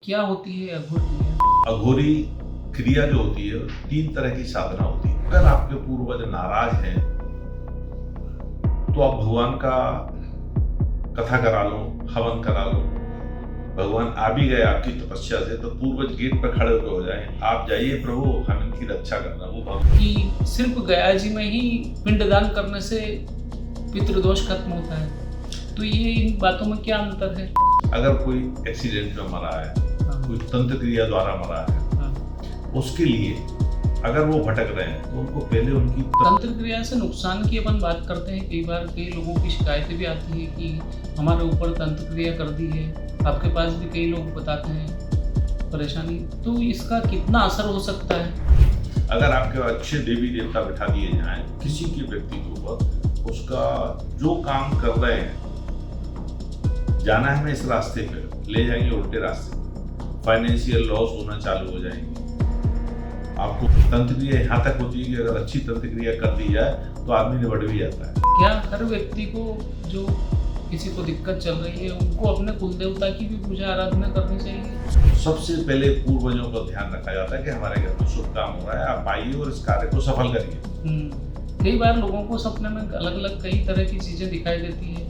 क्या होती है अघोर क्रिया? अघोरी क्रिया जो होती है 3 तरह की साधना होती है। अगर आपके पूर्वज नाराज हैं तो आप भगवान का कथा करा लो, हवन करा लो। भगवान आ भी गए आपकी तपस्या से तो पूर्वज गेट पर खड़े होकर हो जाए, आप जाइए प्रभु हम इनकी रक्षा करना। वो भगवान कि सिर्फ गया जी में ही पिंडदान करने से पितृदोष खत्म होता है, तो ये इन बातों में क्या अंतर है? अगर कोई एक्सीडेंट में मरा है, हाँ, कोई तंत्र क्रिया द्वारा मरा है, हाँ। उसके लिए अगर वो भटक रहे हैं तो उनको पहले उनकी तंत्र क्रिया से नुकसान की अपन बात करते हैं। कई बार कई लोगों की शिकायतें भी आती है कि हमारे ऊपर तंत्र क्रिया कर दी है। आपके पास भी कई लोग बताते हैं परेशानी, तो इसका कितना असर हो सकता है? अगर आपके अच्छे देवी देवता बिठा दिए जाएं किसी के व्यक्ति के ऊपर, उसका जो काम कर रहे हैं, जाना है हमें इस रास्ते पे, ले जाएंगे उल्टे रास्ते, फाइनेंशियल लॉस होना चालू हो जाएंगे। आपको तंत्र क्रिया यहाँ तक होती है कि अगर अच्छी तंत्र क्रिया कर दी जाए तो आदमी निबट भी जाता है। क्या हर व्यक्ति को, जो किसी को दिक्कत चल रही है, उनको अपने कुल देवता की भी पूजा आराधना करनी चाहिए? सबसे पहले पूर्वजों का ध्यान रखा जाता है कि हमारे घर में शुभ काम हो रहा है, आप आइए और इस कार्य को सफल करिए। कई बार लोगों को सपने में अलग अलग कई तरह की चीजें दिखाई देती है,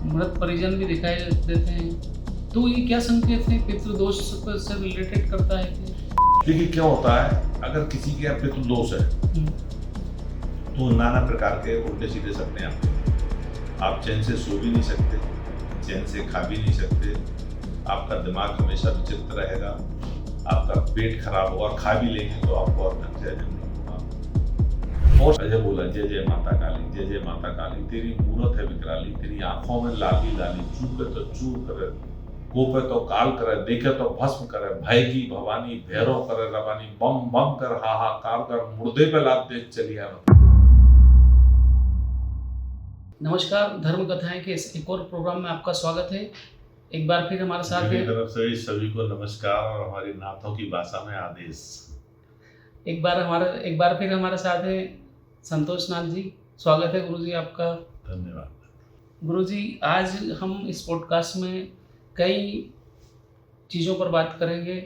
मृत परिजन भी दिखाई देते हैं, तो ये क्या संकेत है? पितृदोष से रिलेटेड करता है कि? देखिए क्या होता है, अगर किसी के यहाँ पितृदोष है तो नाना प्रकार के उल्टे सीधे सपने आते हैं। आप चैन से सो भी नहीं सकते, चैन से खा भी नहीं सकते, आपका दिमाग हमेशा विचित्र रहेगा, आपका पेट खराब होगा, खा भी लेंगे तो आपको और और अजय बोला जय जय माता काली, जय जय माता काली, तेरी मूरत है विकराली, तेरी आंखों में लाली लाली, चूके तो चूर करे, कोपे तो काल करे, देखे तो भस्म करे, भय की भवानी, भैरव करे रवानी, बम बम कर हाहाकार कर, मुर्दे पे लाद दे चलिया। नमस्कार, धर्म कथाएं के इस एक और प्रोग्राम में आपका स्वागत है। एक बार फिर हमारे साथ मेरी है, तरफ से सभी को नमस्कार और हमारी नाथों की भाषा में आदेश। एक बार फिर हमारे साथ है संतोष नाथ जी। स्वागत है गुरुजी आपका। धन्यवाद। गुरुजी, आज हम इस पॉडकास्ट में कई चीज़ों पर बात करेंगे।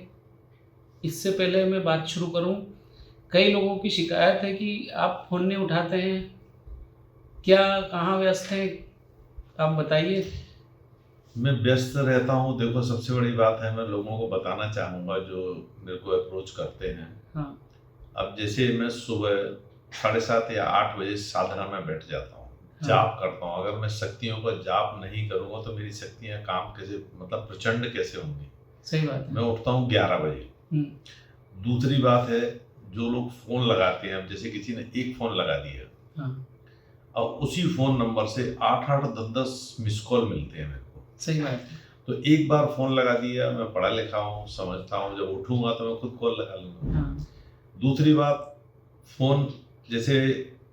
इससे पहले मैं बात शुरू करूं, कई लोगों की शिकायत है कि आप फ़ोन नहीं उठाते हैं, क्या कहाँ व्यस्त हैं? आप बताइए। मैं व्यस्त रहता हूँ। देखो सबसे बड़ी बात है, मैं लोगों को बताना चाहूँगा जो मेरे को अप्रोच करते हैं। हाँ, अब जैसे मैं सुबह 7:30 या 8 बजे साधना में बैठ जाता हूँ, हाँ। जाप करता हूँ। अगर मैं शक्तियों का जाप नहीं करूँगा तो मेरी शक्तियाँ काम कैसे, मतलब प्रचंड कैसे होंगी। सही बात है। मैं उठता हूँ 11 बजे। दूसरी बात है, जो लोग फ़ोन लगाते हैं, अब जैसे किसी ने एक फ़ोन लगा दिया, हाँ, और उसी फ़ोन नंबर से 8-8, 10-10 मिस कॉल मिलते हैं मेरे को। सही बात है। तो एक बार फ़ोन लगा दिया, मैं पढ़ा लिखा हूँ, समझता हूँ, जब उठूँगा तो मैं खुद कॉल लगा लूँगा। हाँ, दूसरी बात, फ़ोन जैसे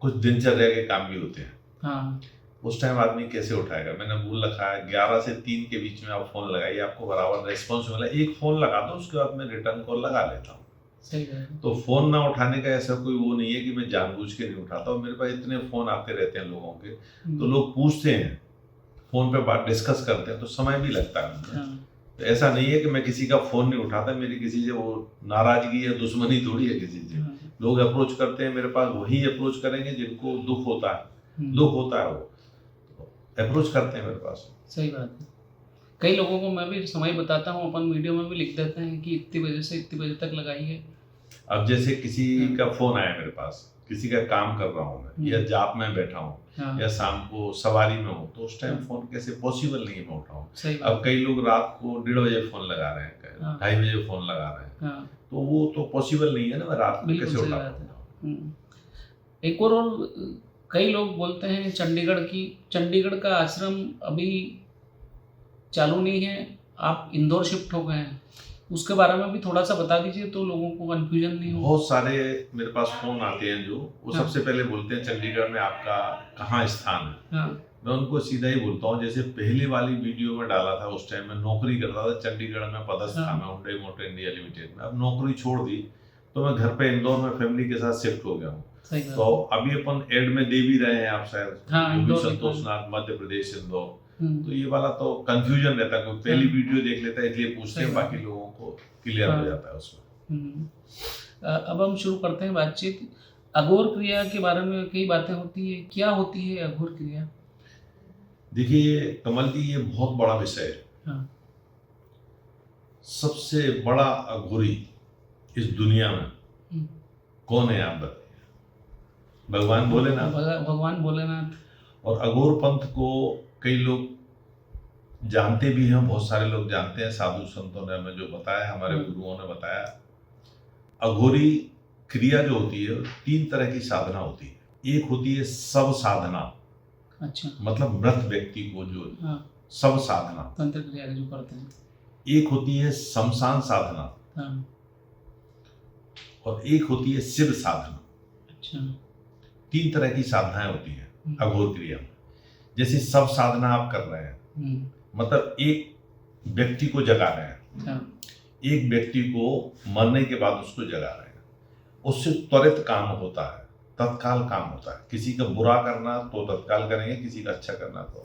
कुछ दिनचर्या के काम भी होते हैं, हाँ, उस टाइम आदमी कैसे उठाएगा। मैंने भूल रखा है 11 से 3 के बीच में आप फ़ोन लगाइए, आपको बराबर रेस्पॉन्स मिला। एक फ़ोन लगा दो, उसके बाद मैं रिटर्न कॉल लगा लेता हूँ। सही बात है। तो फ़ोन ना उठाने का ऐसा कोई वो नहीं है कि मैं जानबूझ के नहीं उठाता हूँ। मेरे पास इतने फ़ोन आते रहते हैं लोगों के, तो लोग पूछते हैं, फ़ोन पे बात डिस्कस करते हैं, तो समय भी लगता है मुझे। हाँ, तो ऐसा नहीं है कि मैं किसी का फ़ोन नहीं उठाता, मेरी किसी से वो नाराज़गी या दुश्मनी थोड़ी है किसी से। हाँ, लोग अप्रोच करते हैं मेरे पास, वही अप्रोच करेंगे जिनको दुख होता है, दुख होता है वो अप्रोच करते हैं मेरे पास। सही बात है। कई लोगों को मैं भी समय बताता हूँ, अपन वीडियो में भी लिख देते हैं कि इतनी बजे से इतनी बजे तक लगाइए। अब जैसे किसी का फ़ोन आया मेरे पास, किसी का काम कर रहा हूँ मैं, या जाप में बैठा हूँ, हाँ, या शाम को सवारी में हूँ, तो उस टाइम फ़ोन कैसे पॉसिबल नहीं है मैं उठाऊँ। सही बात अब कई लोग रात को 1:30 बजे फ़ोन लगा रहे हैं, हाँ। 2:30 बजे फ़ोन लगा रहे हैं, है। हाँ, तो वो तो पॉसिबल नहीं है ना, मैं रात को बिल्कुल कैसे सही उठा बात है। पाऊँगा। एक और कई लोग बोलते हैं चंडीगढ़ का आश्रम अभी चालू नहीं है, आप इंदौर शिफ्ट हो गए हैं, उसके बारे में भी थोड़ा सा बता दीजिए तो लोगों को कंफ्यूजन नहीं हो। बहुत सारे मेरे पास फ़ोन आते हैं जो वो हाँ। सबसे पहले बोलते हैं चंडीगढ़ में आपका कहाँ स्थान है। हाँ, मैं उनको सीधा ही बोलता हूँ, जैसे पहली वाली वीडियो में डाला था, उस टाइम मैं नौकरी करता था चंडीगढ़ में, पदस्थ था मैं हुंडई मोटर इंडिया लिमिटेड में। अब नौकरी छोड़ दी तो मैं घर पे इंदौर में फैमिली के साथ शिफ्ट हो गया हूँ। सही बात तो अभी अपन एड में दे भी रहे हैं, आप शायद, हाँ, योगी इंदौर संतोष नाथ, मध्य प्रदेश, इंदौर। तो ये वाला तो कंफ्यूजन रहता है, कोई पहली वीडियो देख लेता है इसलिए पूछते हैं, सही बाकी लोगों को क्लियर हो जाता है उसमें। अब हम शुरू करते हैं बातचीत। अघोर क्रिया के बारे में कई बातें होती है, क्या होती है अघोर क्रिया? देखिए कमल जी, ये बहुत बड़ा विषय है। हाँ। सबसे बड़ा अघोरी इस दुनिया में कौन है आप बताइए? भगवान भोलेनाथ। भगवान भोलेनाथ। और अघोर पंथ को कई लोग जानते भी हैं, बहुत सारे लोग जानते हैं, साधु संतों ने हमें जो बताया, हमारे गुरुओं ने बताया। अघोरी क्रिया जो होती है 3 तरह की साधना होती है। एक होती है सब साधना, अच्छा, मतलब मृत व्यक्ति को जो सब साधना तंत्र क्रिया जो करते हैं। एक होती है शमशान साधना, और एक होती है शिव साधना। अच्छा, 3 तरह की साधनाएं होती हैं अघोर क्रिया में। जैसे सब साधना आप कर रहे हैं, मतलब एक व्यक्ति को जगा रहे हैं, एक व्यक्ति को मरने के बाद उसको जगा रहे हैं, उससे त्वरित काम होता है, तत्काल काम होता है। किसी का बुरा करना तो तत्काल करेंगे, किसी का अच्छा करना तो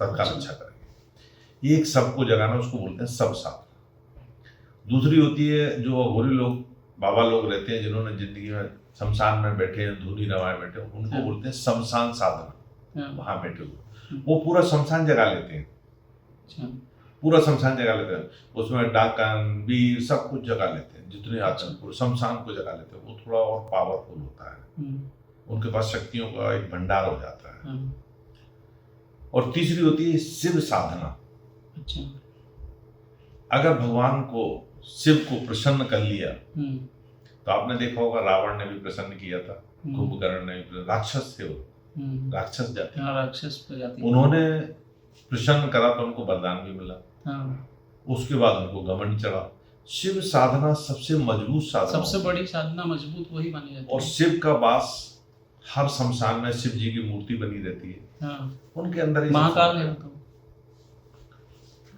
तत्काल अच्छा करेंगे। एक सबको जगाना, उसको बोलते हैं सब साधना। दूसरी होती है जो अघोरी लोग, बाबा लोग रहते हैं जिन्होंने जिंदगी में शमशान में बैठे हैं, धूनी रवाए बैठे हैं, उनको बोलते हैं शमशान साधना। वहां बैठे हुए वो पूरा शमशान जगा लेते हैं, पूरा शमशान जगा लेते हैं, उसमें डाकन वीर सब कुछ जगा लेते हैं, जितने आते हैं पूरे शमशान को जगा लेते हैं। वो थोड़ा और पावरफुल होता है, उनके पास शक्तियों का एक भंडार हो जाता है। और तीसरी होती है शिव साधना। अच्छा, अगर भगवान को, शिव को प्रसन्न कर लिया, तो आपने देखा होगा रावण ने भी प्रसन्न किया था, कुंभकर्ण ने भी, राक्षस थे वो, राक्षस जाति, राक्षस प्रजाति, उन्होंने प्रसन्न करा तो उनको वरदान भी मिला। उसके बाद उनको घमंड चढ़ा। शिव साधना सबसे मजबूत साधना, सबसे बड़ी साधना, मजबूत वही मानी जाती है। और शिव का वास हर शमशान में, शिव जी की मूर्ति बनी रहती है, उनके अंदर ही महाकाल है। तो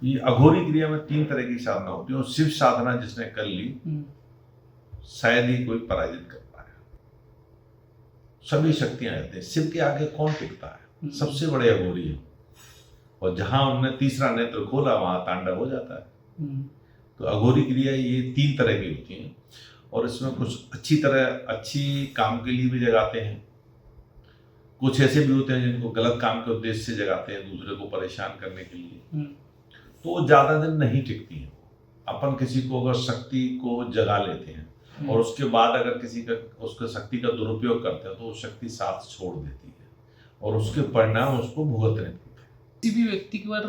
ये अघोरी क्रिया में 3 तरह की साधना होती है, और शिव साधना जिसने कर ली शायद ही कोई पराजित कर पाया। सभी शक्तियां रहती हैं, शिव के आगे कौन टिकता है? सबसे बड़े अघोरी है, और जहां उन्होंने तीसरा नेत्र खोला वहां तांडव हो जाता है। तो अघोरी क्रिया ये 3 तरह की होती हैं, और इसमें कुछ अच्छी काम के लिए भी जगाते हैं, कुछ ऐसे भी होते हैं जिनको गलत काम के उद्देश्य से जगाते हैं, दूसरे को परेशान करने के लिए। तो वो ज्यादा दिन नहीं टिकती हैं। अपन किसी को अगर शक्ति को जगा लेते हैं और उसके बाद अगर किसी का उसका शक्ति का दुरुपयोग करते हैं, तो वो शक्ति साथ छोड़ देती है, और उसके परिणाम उसको भुगतने पड़ते हैं। किसी भी व्यक्ति पर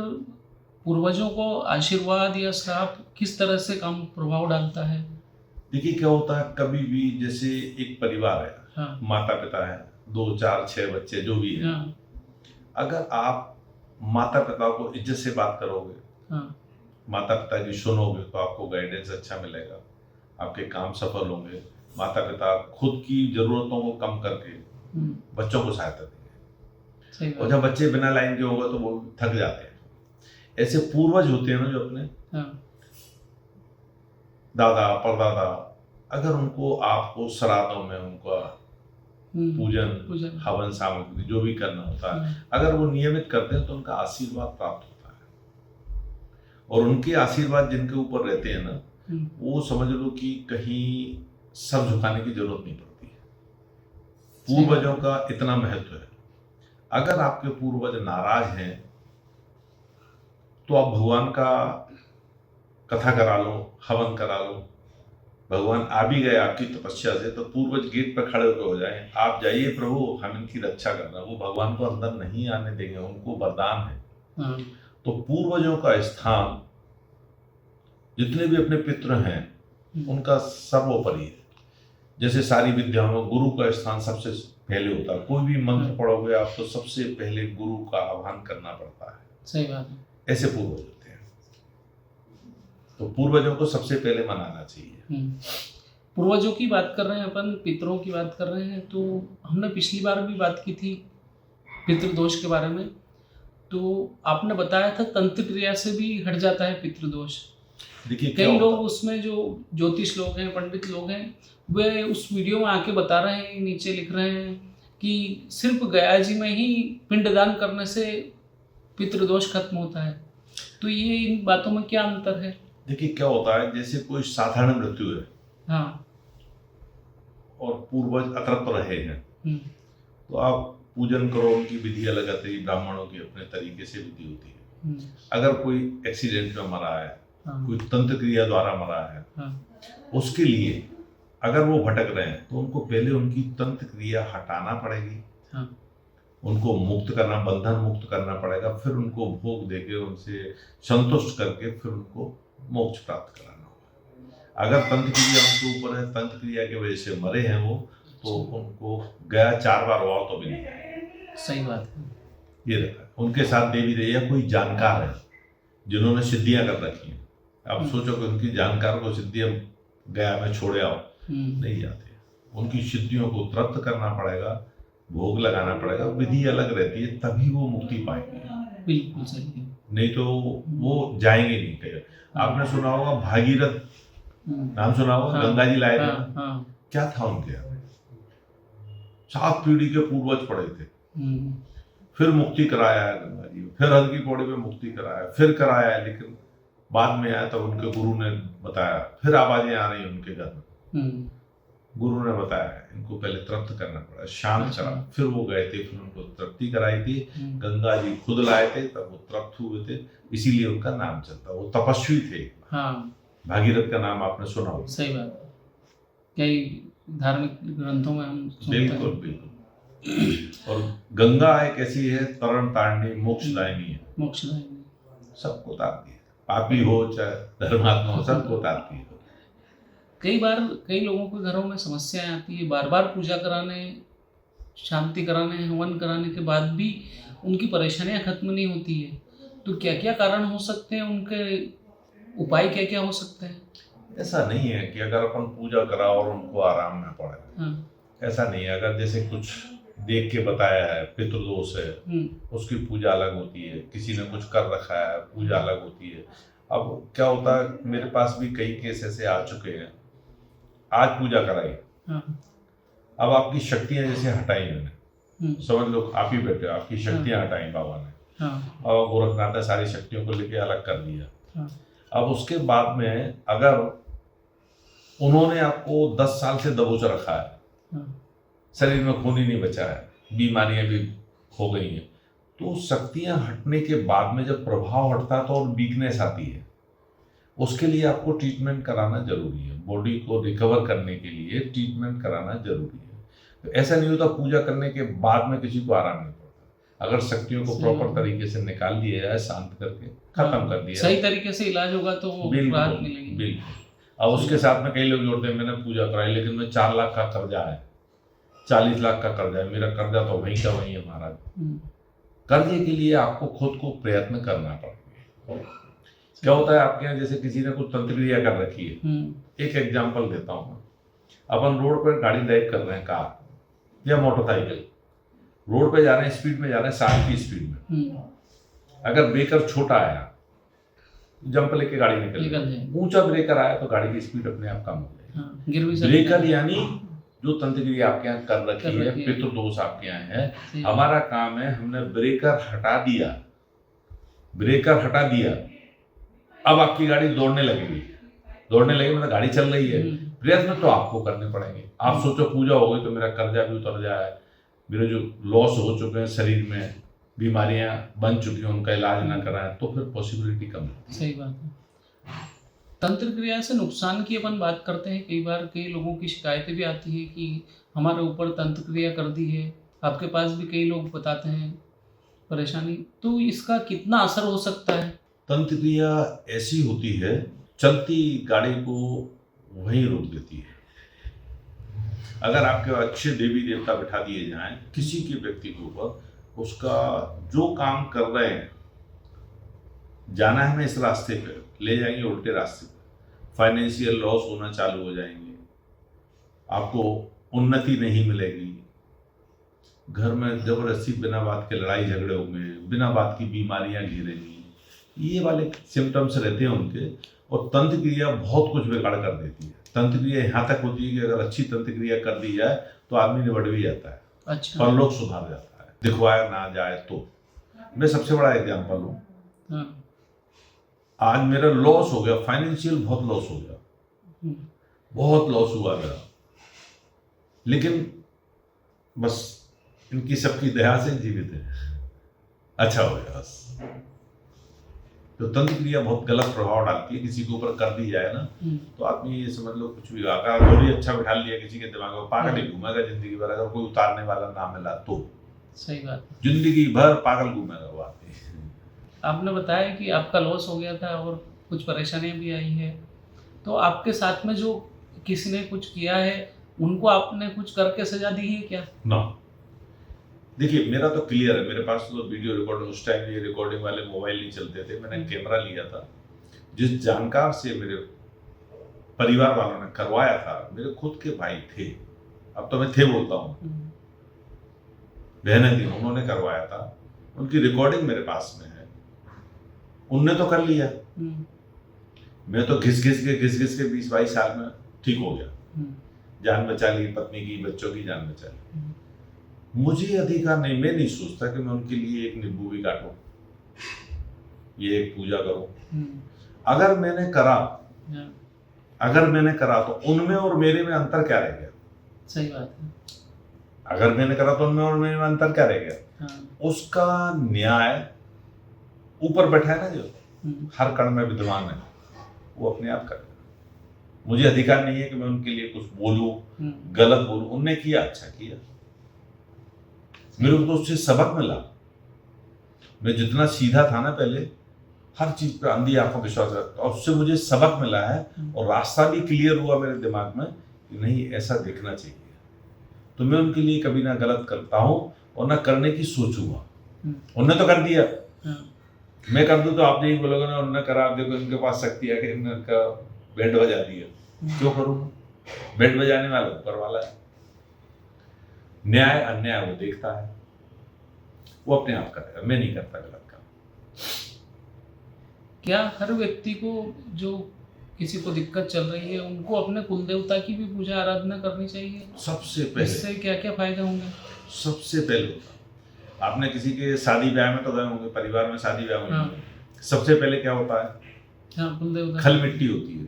पूर्वजों को आशीर्वाद या श्राप किस तरह से कम प्रभाव डालता है? देखिए क्या होता है, कभी भी जैसे एक परिवार है, माता पिता है, 2, 4, 6 बच्चे जो भी है, अगर आप माता पिता को इज्जत से बात करोगे, माता पिता की सुनोगे, तो आपको गाइडेंस अच्छा मिलेगा, आपके काम सफल होंगे। माता पिता खुद की जरूरतों को कम करके बच्चों को सहायता देंगे, और जब बच्चे बिना लाइन के होगा तो वो थक जाते हैं। ऐसे पूर्वज होते हैं ना जो अपने दादा परदादा, अगर उनको आपको श्राद्धों में उनका पूजन हवन सामग्री जो भी करना होता है, अगर वो नियमित करते हैं तो उनका आशीर्वाद प्राप्त होता है। और उनके आशीर्वाद जिनके ऊपर रहते हैं ना, वो समझ लो कि कहीं सर झुकाने की जरूरत नहीं पड़ती है। पूर्वजों का इतना महत्व है। अगर आपके पूर्वज नाराज हैं तो आप भगवान का कथा करा लो, हवन करा लो, भगवान आ भी गए आपकी तपस्या से, तो पूर्वज गेट पर खड़े होकर हो जाए, आप जाइए प्रभु हम इनकी रक्षा करना, वो भगवान को अंदर नहीं आने देंगे, उनको वरदान है। तो पूर्वजों का स्थान, जितने भी अपने पितृ हैं उनका सर्वोपरि है। जैसे सारी विद्याओं में गुरु का स्थान सबसे पहले होता है। कोई भी मंत्र पढ़ोगे आप तो सबसे पहले गुरु का आह्वान करना पड़ता है। सही बात है। ऐसे पूर्वज होते हैं, तो पूर्वजों को सबसे पहले मनाना चाहिए। पूर्वजों की बात कर रहे हैं अपन, पितरों की बात कर रहे हैं, तो हमने पिछली बार भी बात की थी पितृदोष के बारे में, तो आपने बताया था तंत्र क्रिया से भी हट जाता है पितृदोष। देखिए कई लोग उसमें, जो ज्योतिष लोग हैं, पंडित लोग हैं, वे उस वीडियो में आके बता रहे हैं, नीचे लिख रहे हैं कि सिर्फ गया जी में ही पिंडदान करने से पितृदोष खत्म होता है। तो ये इन बातों में क्या अंतर है? देखिए क्या होता है, जैसे कोई साधारण मृत्यु है हाँ। और पूर्वज अतृप्त रहे हैं, तो आप पूजन करो, उनकी विधि अलग आती है, ब्राह्मणों की अपने तरीके से विधि होती है। अगर कोई एक्सीडेंट में मरा है, कोई तंत्र क्रिया द्वारा मरा है, उसके लिए अगर वो भटक रहे हैं तो उनको पहले उनकी तंत्र क्रिया हटाना पड़ेगी, उनको मुक्त करना, बंधन मुक्त करना पड़ेगा, फिर उनको भोग देके उनसे संतुष्ट करके फिर उनको मोक्ष प्राप्त कराना होगा। अगर तंत्र क्रिया उनके ऊपर है, तंत्र क्रिया की वजह से मरे हैं वो, तो उनको गया 4 बार और तो भी नहीं है। सही बात है। ये रखा है। उनके साथ देवी देवता कोई जानकार है जिन्होंने सिद्धियां कर रखी हैं। अब सोचो कि उनकी जानकार को सिद्धियां गया में छोड़े आओ, नहीं जाते। उनकी सिद्धियों को तृप्त करना पड़ेगा, भोग लगाना पड़ेगा, विधि अलग रहती है, तभी वो मुक्ति पाएंगे। बिल्कुल सही है। नहीं तो वो जाएंगे नहीं कहीं। आपने सुना होगा भागीरथ, नाम सुना होगा, गंगा जी लाए थे। क्या था उनके यहाँ? 7 पीढ़ी के पूर्वज पड़े थे, फिर मुक्ति कराया है गंगा जी, फिर हर की पौड़ी में मुक्ति कराया, फिर कराया है, लेकिन बाद में आया तब उनके गुरु ने बताया, फिर आवाजें आ रही उनके घर में, गुरु ने बताया इनको पहले तृप्त करना पड़ा, शांत करा, फिर वो गए थे, फिर उनको तृप्ति कराई थी, गंगा जी खुद लाए थे, तब वो तृप्त हुए थे, इसीलिए उनका नाम चलता। वो तपस्वी थे। भागीरथ का नाम आपने सुना होगा। सही बात है, कई धार्मिक ग्रंथों में हम सुनते हैं। बिल्कुल बिल्कुल। और गंगा एक ऐसी है, तरण तारणी, मोक्षदायिनी है, मोक्षदायिनी, सबको तारती है, पापी हो चाहे धर्मात्मा हो, सबको तारती है। कई बार कई लोगों के घरों में समस्याएं आती है, बार बार पूजा कराने, शांति कराने, हवन कराने के बाद भी उनकी परेशानियां खत्म नहीं होती है। तो क्या क्या कारण हो सकते हैं, उनके उपाय क्या क्या हो सकते हैं? ऐसा नहीं है कि अगर अपन पूजा करा और उनको आराम में पड़े, ऐसा नहीं है। अगर जैसे कुछ देख के बताया है, पितृदोष है, उसकी पूजा अलग होती है, किसी ने कुछ कर रखा है, पूजा अलग होती है। अब क्या होता है, मेरे पास भी कई केस ऐसे आ चुके हैं, आज पूजा कराई, अब आपकी शक्तियां जैसे हटाई मैंने, समझ लो आप ही बैठे, आपकी शक्तियां हटाई बाबा ने, और गोरखनाथ ने सारी शक्तियों को लेके अलग कर दिया। अब उसके बाद में अगर उन्होंने आपको 10 साल से दबोच रखा है, शरीर में खून ही नहीं बचा है, बीमारियां भी हो गई हैं, तो शक्तियां हटने के बाद में जब प्रभाव हटता है तो और वीकनेस आती है, उसके लिए आपको ट्रीटमेंट कराना जरूरी है। बॉडी को रिकवर करने के लिए ट्रीटमेंट कराना जरूरी है। तो ऐसा नहीं होता पूजा करने के बाद में किसी को आराम नहीं पड़ता। अगर शक्तियों को प्रॉपर तरीके से निकाल दिया जाए, शांत करके खत्म कर दिया, सही तरीके से इलाज होगा तो राहत मिलेगी। बिल्कुल। अब उसके साथ में कई लोग जोड़ते हैं, मैंने पूजा कराई लेकिन मैं 4 लाख का कर्जा है, 40 लाख का कर्जा है, मेरा कर्जा तो वहीं का वहीं है महाराज। कर्जे के लिए आपको खुद को प्रयत्न करना पड़ेगा। क्या होता है आपके यहाँ, जैसे किसी ने कुछ तंत्र क्रिया कर रखी है, एक एग्जांपल देता हूँ। अपन रोड पर गाड़ी ड्राइव कर रहे हैं, कार या मोटरसाइकिल, रोड पे जा रहे हैं, स्पीड में जा रहे हैं, 60 की स्पीड में, अगर ब्रेकर छोटा आया, जंप लेके गाड़ी निकल जाए, ऊंचा ब्रेकर आया तो गाड़ी की स्पीड अपने आप कम हो जाएगी। ब्रेकर यानी जो तंत्र क्रिया आपके यहाँ कर रखी है, पितृदोष आपके यहाँ है, हमारा काम है, हमने ब्रेकर हटा दिया, ब्रेकर हटा दिया, अब आपकी गाड़ी दौड़ने लगेगी, मतलब गाड़ी चल रही है। प्रयत्न तो आपको करने पड़ेंगे। आप सोचो पूजा हो गई तो मेरा कर्जा भी उतर जाए, मेरे जो लॉस हो चुके हैं शरीर में, बीमारियां बन चुकी हैं, उनका इलाज ना कराएं, तो फिर पॉसिबिलिटी कम है। सही बात है। तंत्र क्रिया से नुकसान की अपन बात करते हैं, कई बार कई लोगों की शिकायतें भी आती है कि हमारे ऊपर तंत्र क्रिया कर दी है। आपके पास भी कई लोग बताते हैं परेशानी, तो इसका कितना असर हो सकता है? तंत्र क्रिया ऐसी होती है, चलती गाड़ी को वहीं रोक देती है। अगर आपके अच्छे देवी देवता बिठा दिए जाएं किसी के व्यक्ति के ऊपर, उसका जो काम कर रहे हैं, जाना है हमें इस रास्ते पे, ले जाएंगे उल्टे रास्ते पे, फाइनेंशियल लॉस होना चालू हो जाएंगे, आपको उन्नति नहीं मिलेगी, घर में जबरदस्ती बिना बात के लड़ाई झगड़े होंगे, बिना बात की बीमारियां घेरेंगी, ये वाले सिम्टम्स रहते हैं उनके। और तंत्र क्रिया बहुत कुछ बिगाड़ कर देती है। तंत्र क्रिया यहाँ तक होती है कि अगर अच्छी तंत्र क्रिया कर दी जाए तो आदमी निबट भी जाता है, अच्छा, परलोक सुधार जाता है, दिखवाया ना जाए तो। मैं सबसे बड़ा एग्जाम्पल हूँ। हाँ। आज मेरा लॉस हो गया, फाइनेंशियल बहुत लॉस हो गया, बहुत लॉस हुआ मेरा, लेकिन बस इनकी सबकी दया से जीवित है, अच्छा हो गया बस। तो तंत्र क्रिया बहुत गलत प्रभाव डालती है, किसी के ऊपर कर दी जाए ना तो आदमी ये समझ लो कुछ भी अगर गोली अच्छा बिठा लिया किसी के दिमाग में, पागल ही घूमेगा जिंदगी भर, अगर कोई उतारने वाला ना मिला तो। सही बात। जिंदगी भर पागल घूमेगा वो आदमी। आपने बताया कि आपका लॉस हो गया था और कुछ परेशानियां भी आई है, तो आपके साथ में जो किसी ने कुछ किया है उनको आपने कुछ करके सजा दी है क्या? ना, देखिए मेरा तो क्लियर है, मेरे पास तो वीडियो रिकॉर्डिंग, उस टाइम ये रिकॉर्डिंग वाले मोबाइल नहीं चलते थे, मैंने कैमरा लिया था। जिस जानकार से मेरे परिवार वालों ने करवाया था, मेरे खुद के भाई थे, अब तो मैं थे बोलता हूँ, बहनें थी, उन्होंने करवाया था, उनकी रिकॉर्डिंग मेरे पास में है, उनने तो कर लिया, मैं तो घिस घिस के 20-22 साल में ठीक हो गया, जान बचा ली, पत्नी की, बच्चों की जान बचा ली। मुझे अधिकार नहीं, मैं नहीं सोचता कि मैं उनके लिए एक नींबू भी काटूं, ये एक पूजा करूं। अगर मैंने करा तो उनमें और मेरे में अंतर क्या रह गया? सही बात है। अगर मैंने करा तो उनमें और मेरे में अंतर क्या रह गया? उसका न्याय ऊपर बैठा है ना, जो हर कण में विद्यमान है, वो अपने आप करेगा। मुझे अधिकार नहीं है कि मैं उनके लिए कुछ बोलूं, गलत बोलूं। उनने किया, अच्छा किया, मेरे को तो उससे सबक मिला। मैं जितना सीधा था ना पहले, हर चीज पे अंधी आंखों विश्वास रखता, और उससे मुझे सबक मिला है और रास्ता भी क्लियर हुआ मेरे दिमाग में कि नहीं ऐसा देखना चाहिए। तो मैं उनके लिए कभी ना गलत करता हूँ और ना करने की सोचूंगा। उनने तो कर दिया, मैं कर दूं तो आप यही बोलोगे ना उन्होंने करा, आप देखो इनके पास शक्ति है कि इनका बैंड बजा दिया, क्यों करूँगा? बैंड बजाने वाला ऊपर वाला है, न्याय अन्याय वो देखता है, वो अपने आप करेगा, मैं नहीं करता गलत काम। क्या हर व्यक्ति को, जो किसी को दिक्कत चल रही है, उनको अपने कुल देवता की भी पूजा आराधना करनी चाहिए? सबसे पहले इससे क्या क्या फायदे होंगे? सबसे पहले आपने किसी के शादी ब्याह में तो गए होंगे, परिवार में शादी ब्याह होंगे, सबसे पहले क्या होता है? हाँ, कुल देवता खल मिट्टी होती है,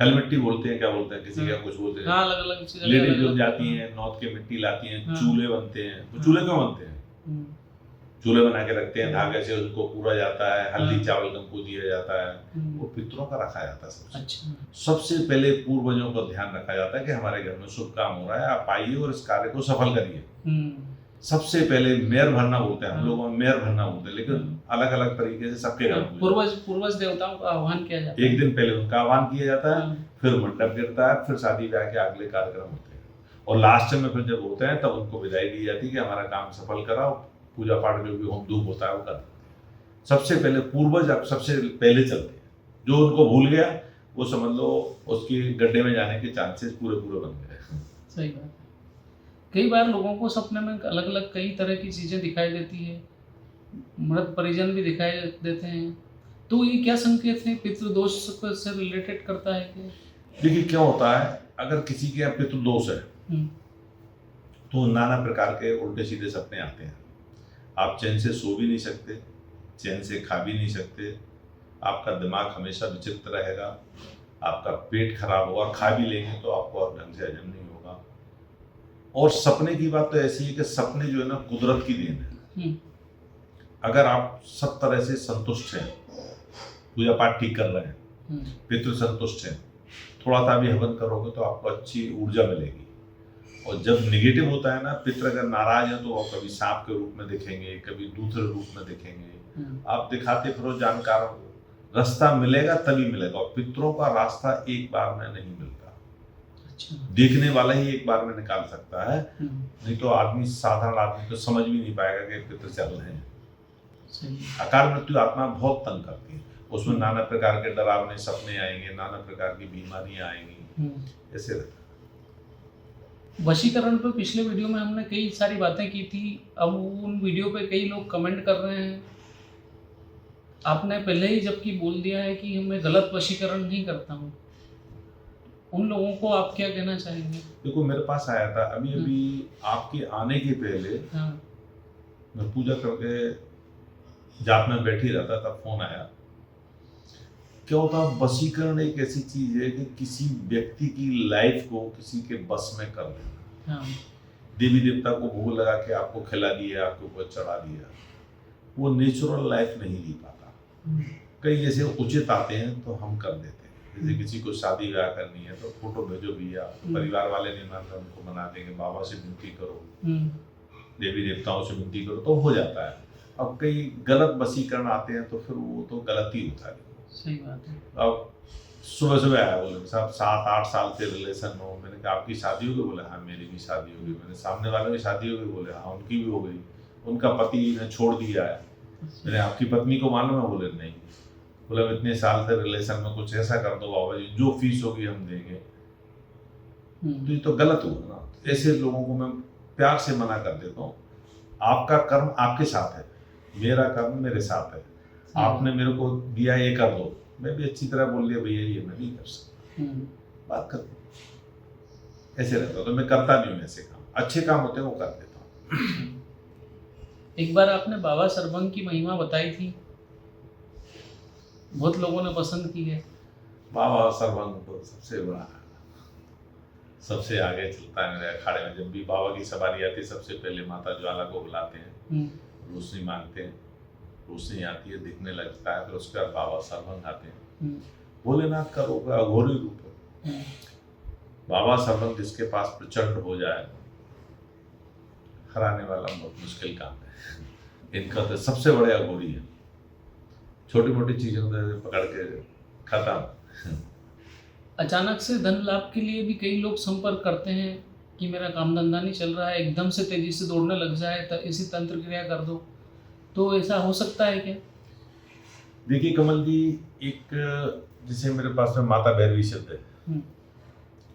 खल मिट्टी बोलते हैं, क्या बोलते हैं, किसी का कुछ बोलते हैं, अलग अलग लेडीज लोग जाती हैं, नौत के मिट्टी लाती हैं, चूल्हे बनते हैं। तो चूल्हे क्यों बनते हैं? चूल्हे बना के रखते हैं, धागे से उनको पूरा जाता है, हल्दी चावल कंकु दिया जाता है, वो पितरों का रखा जाता है। सबसे पहले पूर्वजों का ध्यान रखा जाता है कि हमारे घर में शुभ काम हो रहा है, आप आइए और इस कार्य को सफल करिए। सबसे पहले मेयर भरना बोलते हैं, हम लोगों में मेयर भरना बोलते हैं, लेकिन अलग अलग तरीके से सबके घर में पूर्वज देवताओं का आह्वान किया जाता है। एक दिन पहले उनका आह्वान किया जाता है, फिर मंडप गिरता है, फिर शादी ब्याह के अगले कार्यक्रम होते हैं, और लास्ट में फिर जब होते हैं तब उनको विदाई दी जाती है कि हमारा काम सफल कराओ, पूजा पाठ जो भी होम धूप होता है वो कर। सबसे पहले पूर्वज अब सबसे पहले चलते हैं, जो उनको भूल गया वो समझ लो उसकी गड्ढे में जाने के चांसेस पूरे बन गए। सही बात है। कई बार लोगों को सपने में अलग अलग कई तरह की चीजें दिखाई देती है, मृत परिजन भी दिखाई देते हैं, तो ये क्या संकेत है? पितृदोष से रिलेटेड करता है क्या? देखिए क्या होता है, अगर किसी के यहाँ पितृदोष है तो नाना प्रकार के उल्टे सीधे सपने आते हैं। आप चैन से सो भी नहीं सकते, चैन से खा भी नहीं सकते, आपका दिमाग हमेशा विचित्र रहेगा, आपका पेट खराब होगा, खा भी लेंगे तो आपको ढंग से हजम नहीं होगा। और सपने की बात तो ऐसी है कि सपने जो है ना कुदरत की देन है। अगर आप सब तरह से संतुष्ट हैं, पूजा पाठ ठीक कर रहे हैं, पितृ संतुष्ट हैं, थोड़ा सा भी हवन करोगे तो आपको अच्छी ऊर्जा मिलेगी। और जब निगेटिव होता है ना, पितृ अगर नाराज है तो आप कभी सांप के रूप में दिखेंगे, कभी दूसरे रूप में दिखेंगे, आप दिखाते फिरो जानकार, रास्ता मिलेगा तभी मिलेगा, और पितरों का रास्ता एक बार में नहीं मिलता। देखने वाला ही एक बार में निकाल सकता है, नहीं तो आदमी, साधारण आदमी तो समझ भी नहीं पाएगा कि पितृ चल रहे हैं। अकाल मृत्यु आत्मा बहुत तंग करती है, उसमें नाना प्रकार के डरावने सपने आएंगे, नाना प्रकार की बीमारियां आएंगी, ऐसे रहता है। वशीकरण पे पिछले वीडियो में हमने कई सारी बातें की थी, अब उन वीडियो पे कई लोग कमेंट कर रहे हैं, आपने पहले ही जबकि बोल दिया है कि मैं गलत वशीकरण नहीं करता हूँ, उन लोगों को आप क्या कहना चाहेंगे? देखो मेरे पास आया था अभी आपके आने के पहले, मैं पूजा करके जाप में बैठी रहता तब फोन आया। क्या होता है, वशीकरण एक ऐसी चीज है कि किसी व्यक्ति की लाइफ को किसी के बस में कर देना। हाँ, देवी देवता को भोग लगा के आपको खिला दिया, आपके ऊपर चढ़ा दिया, वो नेचुरल लाइफ नहीं जी पाता। कई जैसे उचित आते हैं तो हम कर देते हैं। जैसे किसी को शादी ब्याह करनी है तो फोटो भेजो भैया, तो परिवार वाले नहीं मानते, उनको मना देंगे, बाबा से विनती करो, देवी देवताओं से विनती करो, तो हो जाता है। अब कई गलत वशीकरण आते हैं तो फिर वो तो गलत ही होता है। सही बात है। अब सुबह सुबह आया, बोले साहब 7-8 साल से रिलेशन हो। मैंने कहा आपकी शादी हो गई? बोले हाँ मेरी भी शादी हो गई। मैंने सामने वालों की शादी हो गई? बोले हाँ उनकी भी हो गई, उनका पति ने छोड़ दिया है। मैंने आपकी पत्नी को मालूम है? बोले नहीं। बोले अब इतने साल से रिलेशन में कुछ ऐसा कर दो बाबा जी, जो फीस होगी हम देंगे। तो ये तो गलत हुआ ना। ऐसे लोगों को मैं प्यार से मना कर देता हूँ, आपका कर्म आपके साथ है, मेरा कर्म मेरे साथ है। आपने मेरे को दिया ये कर दो, मैं भी अच्छी तरह बोल दिया भैया ये मैं नहीं कर सकता, बात कर दो। ऐसे रहता तो मैं करता नहीं हूँ ऐसे काम। अच्छे काम होते हैं वो कर देता हूँ। एक बार आपने बाबा सरभंग की महिमा बताई थी, बहुत लोगों ने पसंद की है। बाबा सरभंग तो सबसे बड़ा, सबसे आगे चलता है मेरे अखाड़े में। जब भी बाबा की सवारी आती है सबसे पहले माता ज्वाला को बुलाते हैं, रोशनी मांगते हैं, रोशनी आती है, दिखने लगता है, फिर उसके बाद बाबा सरभंग आते हैं। भोलेनाथ का रूप है, अघोरी रूप है। बाबा सरभंग जिसके पास प्रचंड हो जाए, हराने वाला बहुत मुश्किल काम है। इनका तो सबसे बड़े अघोरी है, छोटी मोटी चीजों से पकड़ के खत्म। अचानक से धन लाभ के लिए भी कई लोग संपर्क करते हैं कि मेरा काम धंधा नहीं चल रहा है, एकदम से तेजी से दौड़ने लग जाए, तो ऐसी तंत्र क्रिया कर दो, तो ऐसा हो सकता है क्या? देखिए कमल जी, एक जैसे मेरे पास में माता भैरवी सिद्ध है,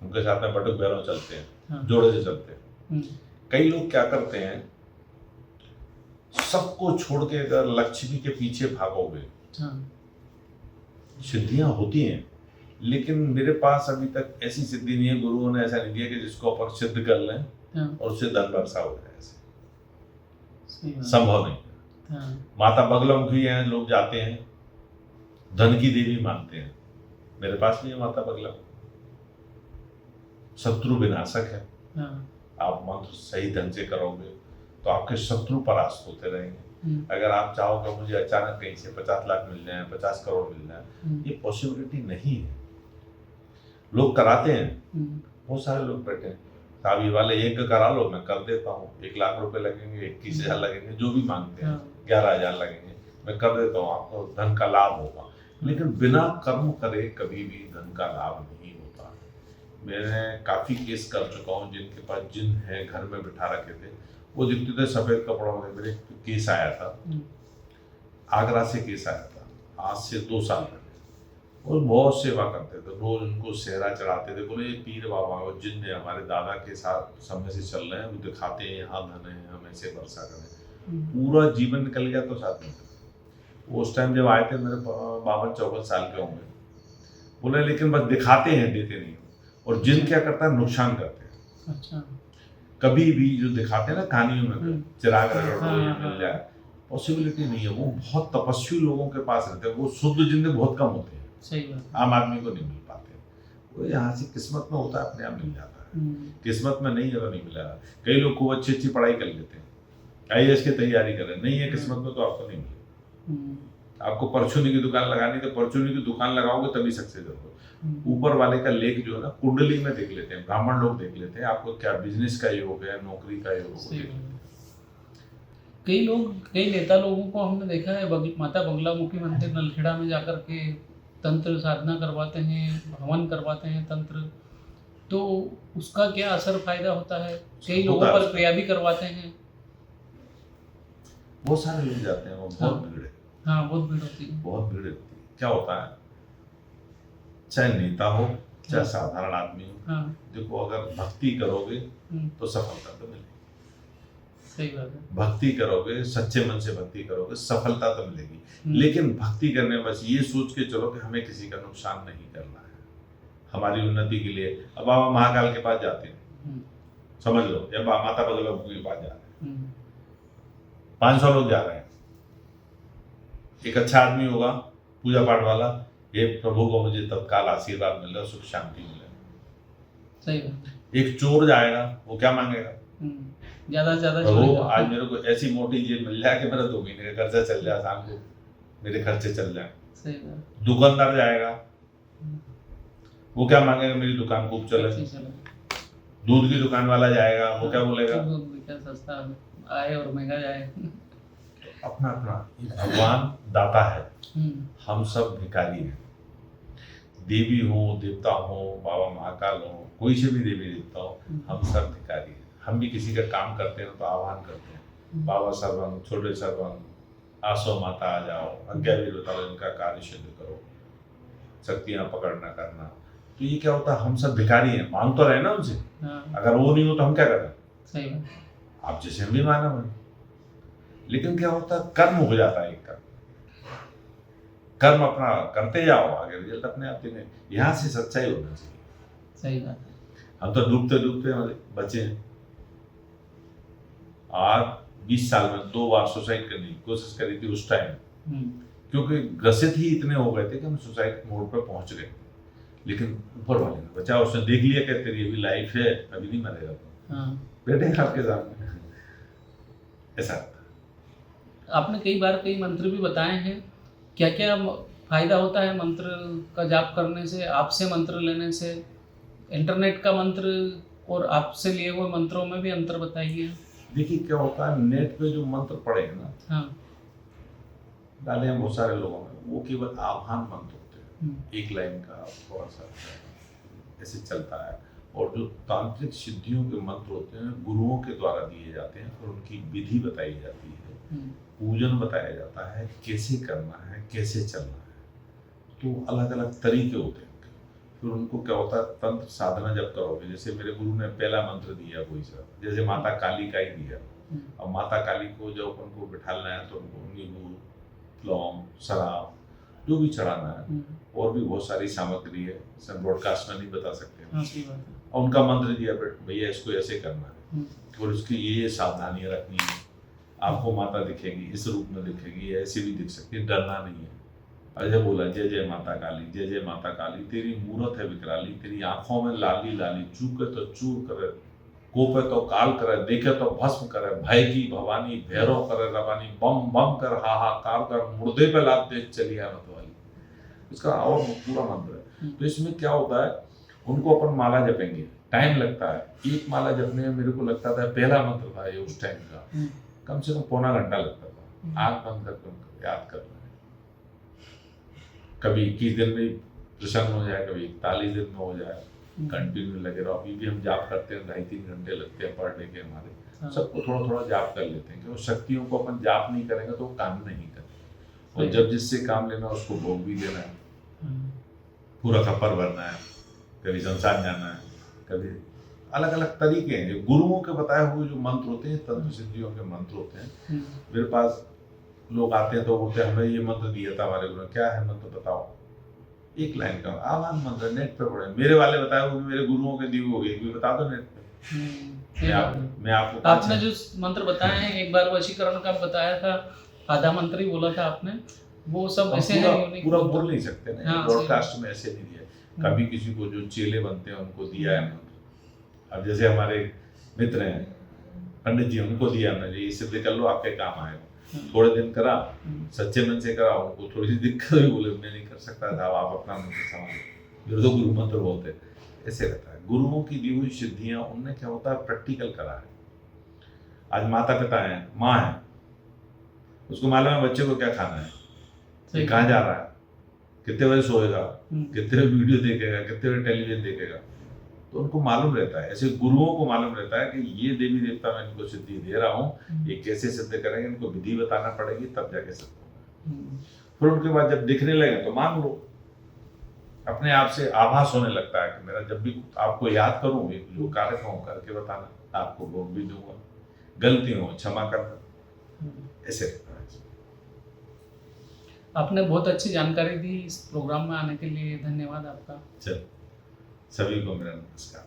उनके साथ में बटुक भैरव चलते हैं, हाँ। जोड़े से चलते हैं। कई लोग क्या करते हैं, सबको छोड़ के अगर लक्ष्मी के पीछे भागोगे, हाँ। सिद्धियां होती हैं, लेकिन मेरे पास अभी तक ऐसी सिद्धि नहीं है, गुरुओं ने ऐसा नहीं दिया कि जिसको अपन सिद्ध कर लें, हाँ। और उससे धन वर्षा हो जाए, ऐसे संभव नहीं। हाँ। माता बगलामुखी हैं, लोग जाते हैं, धन की देवी मानते हैं, मेरे पास नहीं है माता बगलामुखी। शत्रु विनाशक है, हाँ। आप मंत्र सही ढंग से करोगे तो आपके शत्रु परास्त होते रहेंगे। अगर आप चाहोगे मुझे अचानक कहीं से 50 लाख मिल जाए, 50 करोड़ मिल जाए, ये पॉसिबिलिटी नहीं है। लोग कराते हैं, बहुत सारे लोग बैठे हैं, साहब ये वाले यज्ञ करा लो, मैं कर देता हूँ, 1 लाख रुपए लगेंगे, 21,000 लगेंगे, जो भी मांगते हैं, 11,000 लगेंगे, मैं कर देता हूँ, आपको धन का लाभ होगा। लेकिन बिना कर्म करे कभी भी धन का लाभ नहीं होता। मैंने काफी केस कर चुका हूँ, जिनके पास जिन है घर में बिठा रखे थे, वो दिखते थे सफेद कपड़ों में। मेरे केस आया था, आगरा से केस आया था, आज से 2 साल पहले, और बहुत सेवा करते थे, रोज उनको सेहरा चढ़ाते थे। बोले ये पीर बाबा और जिन हमारे दादा के साथ समय से चल रहे हैं, वो दिखाते हैं यहाँ धन है, हम ऐसे वर्षा करें। पूरा जीवन निकल गया तो साथ में। उस टाइम जब आए थे मेरे 52-54 साल के होंगे। बोले लेकिन बस दिखाते हैं, देते नहीं। और जिन क्या करता है, नुकसान करते हैं। अच्छा। कभी भी जो दिखाते हैं ना कहानियों में, चिराग रगड़ दो ये मिल जाए, पॉसिबिलिटी नहीं है। वो बहुत तपस्वी लोगों के पास रहते हैं, वो शुद्ध जिंदे बहुत कम होते हैं। सही बात। आम आदमी को नहीं मिल पाते। वो यहाँ से किस्मत में होता है, अपने आप मिल जाता है। किस्मत में नहीं है तो नहीं मिलेगा। कई लोग खूब अच्छी पढ़ाई कर लेते हैं, IAS की तैयारी कर रहे हैं, नहीं है किस्मत में तो आपको नहीं मिलेगा। आपको परचूनी की दुकान लगानी, तो परचूनी की दुकान लगाओगे तभी सक्सेस होगा। ऊपर वाले का लेख जो है ना, कुंडली में देख लेते हैं, ब्राह्मण लोग देख लेते हैं आपको क्या बिजनेस का योग है, नौकरी का योग है। कई नेता लोगों को हमने देखा है माता बगलामुखी मंदिर नलखेड़ा में जाकर के तंत्र साधना करवाते हैं, हवन करवाते हैं तंत्र, तो उसका क्या असर फायदा होता है? कई लोगों पर क्रिया भी करवाते हैं, बहुत सारे लोग जाते हैं, वो बहुत भीड़ है। हाँ, बहुत भीड़ होती है, बहुत भीड़ होती है। क्या होता है, चाहे नेता हो चाहे साधारण आदमी हो, देखो अगर भक्ति करोगे तो सफलता तो मिलेगी। सही बात है। भक्ति करोगे, सच्चे मन से भक्ति करोगे, सफलता तो मिलेगी। लेकिन भक्ति करने बस ये सोच के चलो कि हमें किसी का नुकसान नहीं करना है, हमारी उन्नति के लिए। अब बाबा महाकाल के पास जाते हैं, समझ लो, या माता बगलामुखी के पास जा रहे हैं, 500 लोग जा रहे हैं, एक अच्छा आदमी होगा पूजा पाठ वाला, ये प्रभु को मुझे तत्काल आशीर्वाद मिल रहा है, सुख शांति मिले। सही बात है। एक चोर जाएगा, वो क्या मांगेगा? ज्यादा से ज्यादा प्रभु आज मेरे को ऐसी मोटी जेब मिल जाए कि मेरा 2 महीने का खर्चा चल जाए, शाम को मेरे खर्चे चल जाए। सही बात। दुकानदार जाएगा, वो क्या मांगेगा? मेरी दुकान खूब चले। दूध की दुकान वाला जाएगा, वो क्या बोलेगा? दूध सस्ता आए और महंगा जाए। अपना अपना, ये भगवान दाता है, हम सब भिखारी हैं। देवी हो, देवता हो, बाबा महाकाल हो, कोई से भी देवी देवता हो, हम सब भिखारी हैं। हम भी किसी का काम करते हैं तो आह्वान करते हैं, बाबा सर्वंग, छोटे सर्वंग, आसो माता आ जाओ, आज्ञा भी बताओ, इनका कार्य सिद्ध करो, शक्तियां पकड़ना करना। तो ये क्या होता है, हम सब भिखारी हैं, मांग तो रहे ना उनसे। अगर वो नहीं हो तो हम क्या करें? सही बात। आप जैसे हम भी मानव हैं, लेकिन क्या होता है, कर्म हो जाता है। एक कर्म अपना करते जाओ, आगे रिजल्ट अपने आप देंगे। यहाँ से सच्चाई होना चाहिए। सही बात है। हम तो डूबते डूबते हमारे बच्चे हैं। आज 20 साल में 2 बार सुसाइड करने की कोशिश करी थी उस टाइम, क्योंकि ग्रसित ही इतने हो गए थे कि हम सुसाइड मोड पर पहुंच गए। लेकिन ऊपर वाले ने बचाया, उसने देख लिया कि तेरी अभी लाइफ है, अभी नहीं मरेगा तो बैठेगा आपके सामने। ऐसा आपने कई बार कई मंत्र भी बताए हैं, क्या क्या फायदा होता है मंत्र का जाप करने से, आपसे मंत्र लेने से? इंटरनेट का मंत्र और आपसे लिए हुए मंत्रों में भी अंतर बताइए। देखिए क्या होता है, नेट पे जो मंत्र पड़े हैं ना, डाले हैं बहुत सारे लोगों में, वो केवल आह्वान मंत्र होते हैं, एक लाइन का थोड़ा सा ऐसे चलता है। और जो तांत्रिक सिद्धियों के मंत्र होते हैं गुरुओं के द्वारा दिए जाते हैं, और उनकी विधि बताई जाती है, पूजन बताया जाता है, कैसे करना है, कैसे चलना है। तो अलग अलग तरीके होते हैं। फिर उनको क्या होता है, तंत्र साधना जब करोगे, जैसे मेरे गुरु ने पहला मंत्र दिया कोई सा, जैसे माता काली का ही दिया। अब माता काली को जब उनको बिठाना है तो उनको नींबू, लौंग, शराब जो भी चढ़ाना है, और भी बहुत सारी सामग्री है, सब ब्रॉडकास्ट में नहीं बता सकते। और उनका मंत्र दिया, भैया इसको ऐसे करना है, और उसकी ये सावधानियां रखनी है। आपको माता दिखेगी, इस रूप में दिखेगी, ऐसे भी दिख सकती है, डरना नहीं है। अजय बोला, जय जय माता काली, जय जय माता काली, तेरी मूरत है विकराली, तेरी आंखों में लाली लाली, चूके तो चूर करे, कोपे तो काल करे, देखे तो भस्म करे, भय की भवानी, भैरव करे रवानी, बम बम कर हाहाकार कर, मुर्दे पे लाद दे चलिया मतवाली। इसका और पूरा मंत्र है। तो इसमें क्या होता है, उनको अपन माला जपेंगे, टाइम लगता है। एक माला जपने में मेरे को लगता था, पहला मंत्र था ये उस टाइम का, कम से कम पौना घंटा लगता था। आंख बंद करके याद करना है। कभी 21 दिन में प्रसन्न हो जाए, कभी 41 दिन में हो जाए, कंटिन्यू लगे रहो। अभी भी हम जाप करते हैं, 2.5-3 घंटे लगते हैं पर डे के हमारे। सबको थोड़ा थोड़ा जाप कर लेते हैं, क्योंकि शक्तियों को अपन जाप नहीं करेंगे तो वो काम नहीं करेंगे। और जब जिससे काम लेना उसको भोग भी देना है, पूरा खप्पर भरना है, कभी संसार जाना है, कभी अलग अलग तरीके हैं। जो गुरुओं के बताए हुए जो मंत्र होते हैं, तंत्र सिद्धियों के मंत्र होते हैं। मेरे पास लोग आते हैं तो बोलते हैं, हमें ये मंत्र दिया था हमारे गुरु ने, क्या है मंत्र बताओ। एक लाइन का आह्वान मंत्र, नेट पे पढ़े, मेरे वाले बताए हुए मेरे गुरुओं के दिए हुए, एक भी बता दो नेट पे। मैं आपको आपने जो मंत्र बताए हैं, एक बार वशीकरण का बताया था, आधा मंत्र ही बोला था आपने, वो सब ऐसे हैं, पूरा बोल नहीं सकते ना, ब्रॉडकास्ट में ऐसे नहीं दिया। कभी किसी को जो चेले बनते हैं उनको दिया है मंत्र। अब जैसे हमारे मित्र हैं पंडित जी, उनको दिया मैंने, ये सिद्ध कर लो आपके काम आएगा। थोड़े दिन करा, सच्चे मन से करा, उनको थोड़ी सी दिक्कत हुई, बोले मैं नहीं कर सकता था, आप अपना मंत्र संभालो, मेरे तो गुरु मंत्र बोलते। ऐसे रहता है। गुरुओं की दी हुई सिद्धियां, उनने क्या होता है, प्रैक्टिकल करा है। आज माता पिता है, माँ है, उसको मालूम है बच्चे को क्या खाना है, कहाँ जा रहा है, कितने बजे सोएगा, कितने वीडियो देखेगा, कितने बजे टेलीविजन देखेगा, तो उनको मालूम रहता है। ऐसे गुरुओं को मालूम रहता है कि ये देवी देवता मैं इनको सिद्धि दे रहा हूँ, ये कैसे सिद्ध करेंगे, इनको विधि बताना पड़ेगी, तब जाके सिद्ध होगा। फिर उनके बाद जब दिखने लगे तो मान लो, अपने आप से आभास होने लगता है कि मेरा जब भी आपको याद करूँ, जो कार्य कहूँ करके बताना, आपको भोग भी दूंगा, गलती हो क्षमा करना, ऐसे रहता है। आपने बहुत अच्छी जानकारी दी, इस प्रोग्राम में आने के लिए धन्यवाद आपका। चल, सभी को मेरा नमस्कार।